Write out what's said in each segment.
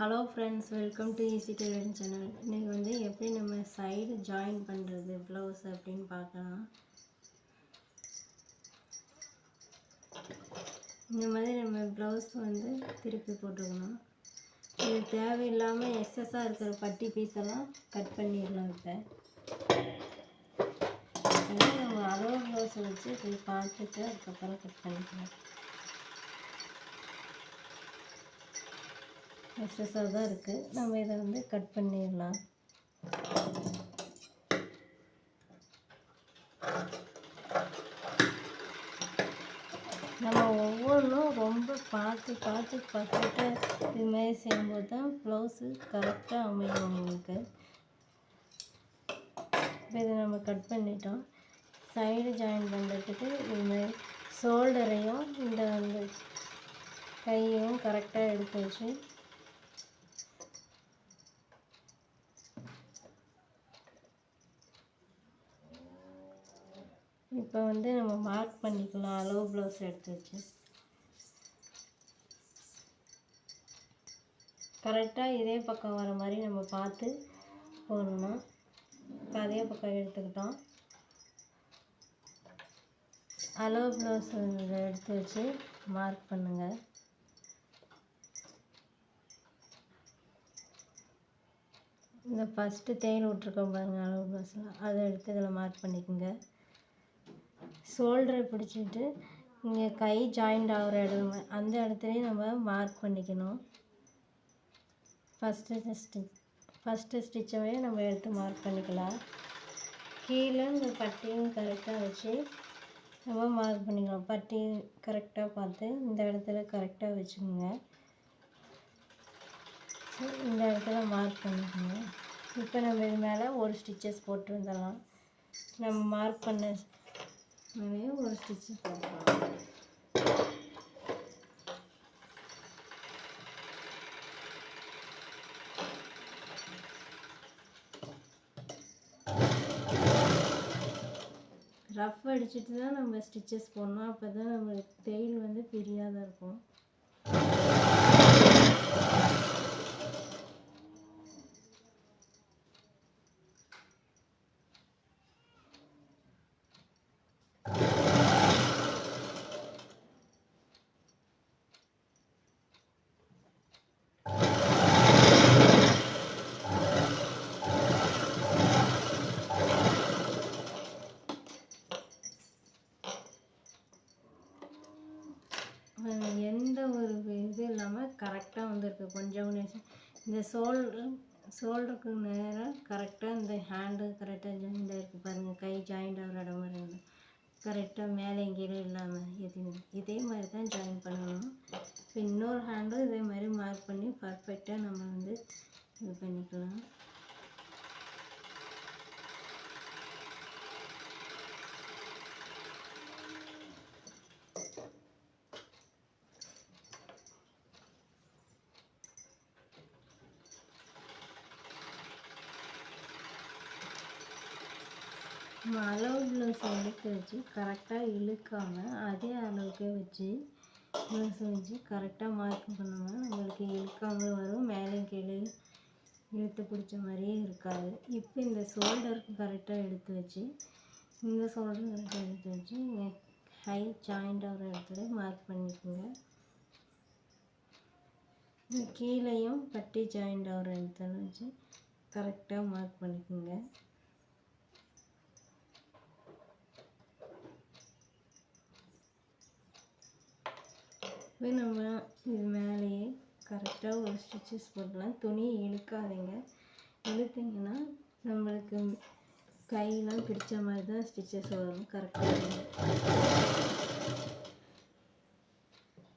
Hello friends, welcome to easy tailoring channel. இன்றைக்கி வந்து எப்படி நம்ம சைடு ஜாயின் பண்ணுறது ப்ளவுஸ் அப்படின்னு பார்க்கலாம். இந்த மாதிரி நம்ம ப்ளவுஸ் வந்து திருப்பி போட்டுக்கணும். இது தேவையில்லாமல் எக்ஸஸாக இருக்கிற பட்டி பீஸெல்லாம் கட் பண்ணிடலாம். இப்போ நம்ம அளவு ப்ளவுஸை வச்சு இப்படி பார்த்துட்டு அதுக்கப்புறம் கட் பண்ணிக்கலாம். எக்ஸஸாக தான் இருக்குது, நம்ம இதை வந்து கட் பண்ணிடலாம். நம்ம ஒவ்வொன்றும் ரொம்ப பார்த்துட்டு இதுமாரி செய்யும்போது தான் ப்ளவுஸு கரெக்டாக அமையும் உங்களுக்கு. இப்போ இதை நம்ம கட் பண்ணிட்டோம். சைடு ஜாயின் பண்ணுறதுக்கு இதுமாதிரி ஷோல்டரையும் இந்த வந்து கையையும் கரெக்டாக எடுத்து வச்சு இப்போ வந்து நம்ம மார்க் பண்ணிக்கலாம். அளவு ப்ளவுஸ் எடுத்து வச்சு கரெக்டாக இதே பக்கம் வர மாதிரி நம்ம பார்த்து போடணும். இப்போ அதே பக்கம் எடுத்துக்கிட்டோம். அளவு ப்ளவுஸ் எடுத்து வச்சு மார்க் பண்ணுங்கள். இந்த ஃபஸ்ட்டு தையல் விட்ருக்கோம் பாருங்கள், அளவு ப்ளவுஸில் அதை எடுத்து இதில் மார்க் பண்ணிக்கோங்க. ஷோல்டரை பிடிச்சிட்டு இங்கே கை ஜாயிண்ட் ஆகிற இடம் அந்த இடத்துலையும் நம்ம மார்க் பண்ணிக்கணும். ஃபஸ்ட்டு ஸ்டிச்சவே நம்ம எடுத்து மார்க் பண்ணிக்கலாம். கீழே இந்த பட்டியும் கரெக்டாக வச்சு நம்ம மார்க் பண்ணிக்கலாம். பட்டி கரெக்டாக பார்த்து இந்த இடத்துல கரெக்டாக வச்சுக்கோங்க. இந்த இடத்துல மார்க் பண்ணிக்கோங்க. இப்போ நம்ம இது மேலே ஒரு ஸ்டிச்சஸ் போட்டு வந்துடலாம். நம்ம மார்க் பண்ண ஒரு ஸ்டிச்சு போட்டுக்கலாம். ரஃப் அடிச்சுட்டு தான் நம்ம ஸ்டிச்சஸ் போடணும். அப்போ தான் நம்ம தையல் வந்து பிரியாத இருக்கும். எந்த ஒரு இது இல்லாமல் கரெக்டாக வந்துருக்கு. கொஞ்சம் இந்த ஷோல்டருக்கு நேராக கரெக்டாக இந்த ஹேண்டு கரெக்டாக ஜாயிண்ட் இருக்குது பாருங்கள். கை ஜாயிண்ட் ஆகிற இடம் மாதிரி கரெக்டாக மேலே எங்கேயும் இல்லாமல் இதே மாதிரி தான் ஜாயின் பண்ணணும். இப்போ இன்னொரு ஹேண்டும் இதே மாதிரி மார்க் பண்ணி பர்ஃபெக்டாக நம்ம வந்து இது பண்ணிக்கலாம். நம்ம அளவு ப்ளவுஸை எடுத்து வச்சு கரெக்டாக இழுக்காமல் அதே அளவுக்கே வச்சு ப்ளவுஸை வச்சு கரெக்டாக மார்க் பண்ணோம்னா நம்மளுக்கு இழுக்காமல் வரும். மேலே கீழே இழுத்து பிடிச்ச மாதிரியே இருக்காது. இப்போ இந்த ஷோல்டருக்கு கரெக்டாக எடுத்து வச்சு இந்த ஷோல்டர் கரெக்டாக எடுத்து வச்சு ஹை ஜாயிண்ட் ஆகிற இடத்துல மார்க் பண்ணிக்கோங்க. கீழேயும் பட்டி ஜாயிண்ட் ஆகிற இடத்துல வச்சு கரெக்டாக மார்க் பண்ணிக்கோங்க. இப்போ நம்ம இது மேலேயே கரெக்டாக ஒரு ஸ்டிச்சஸ் போடலாம். துணியை இழுக்காதீங்க. இழுத்திங்கன்னா நம்மளுக்கு கையெல்லாம் பிடிச்ச மாதிரி தான் ஸ்டிச்சஸ் வரும். கரெக்டாக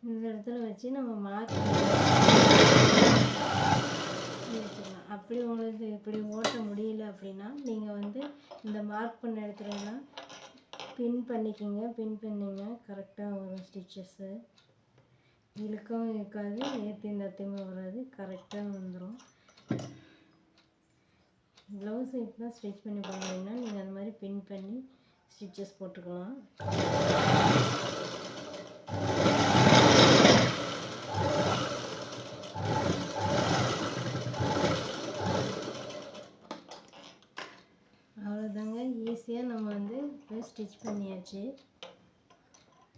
இந்த இடத்துல வச்சு நம்ம மார்க் வச்சுக்கலாம். அப்படி உங்களுக்கு இப்படி ஓட்ட முடியல அப்படின்னா நீங்கள் வந்து இந்த மார்க் பண்ண இடத்துலலாம் பின் பண்ணிக்கிங்க. பின் பண்ணிங்க கரெக்டாக வரும் ஸ்டிச்சஸ்ஸு. இழுக்கவும் இருக்காது, ஏற்றியும் தத்தியமாக வராது, கரெக்டாக வந்துடும். ப்ளவுஸை இப்போ தான் ஸ்டிச் பண்ணி போனீங்கன்னா நீங்கள் அந்த மாதிரி பின் பண்ணி ஸ்டிச்சஸ் போட்டுக்கலாம். ஈஸியாக நம்ம வந்து இப்போ ஸ்டிச் பண்ணியாச்சு.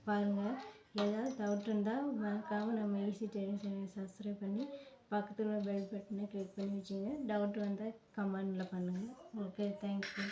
பாருங்கள், ஏதாவது டவுட் இருந்தால் மறக்காமல் நம்ம ஈஸி டெய்லரிங் சேனலை சப்ஸ்கிரைப் பண்ணி பக்கத்தில் உள்ள பெல் பட்டனை கிளிக் பண்ணி வச்சுங்க. டவுட் வந்தால் கமெண்டில் பண்ணுங்கள். Okay, thank you.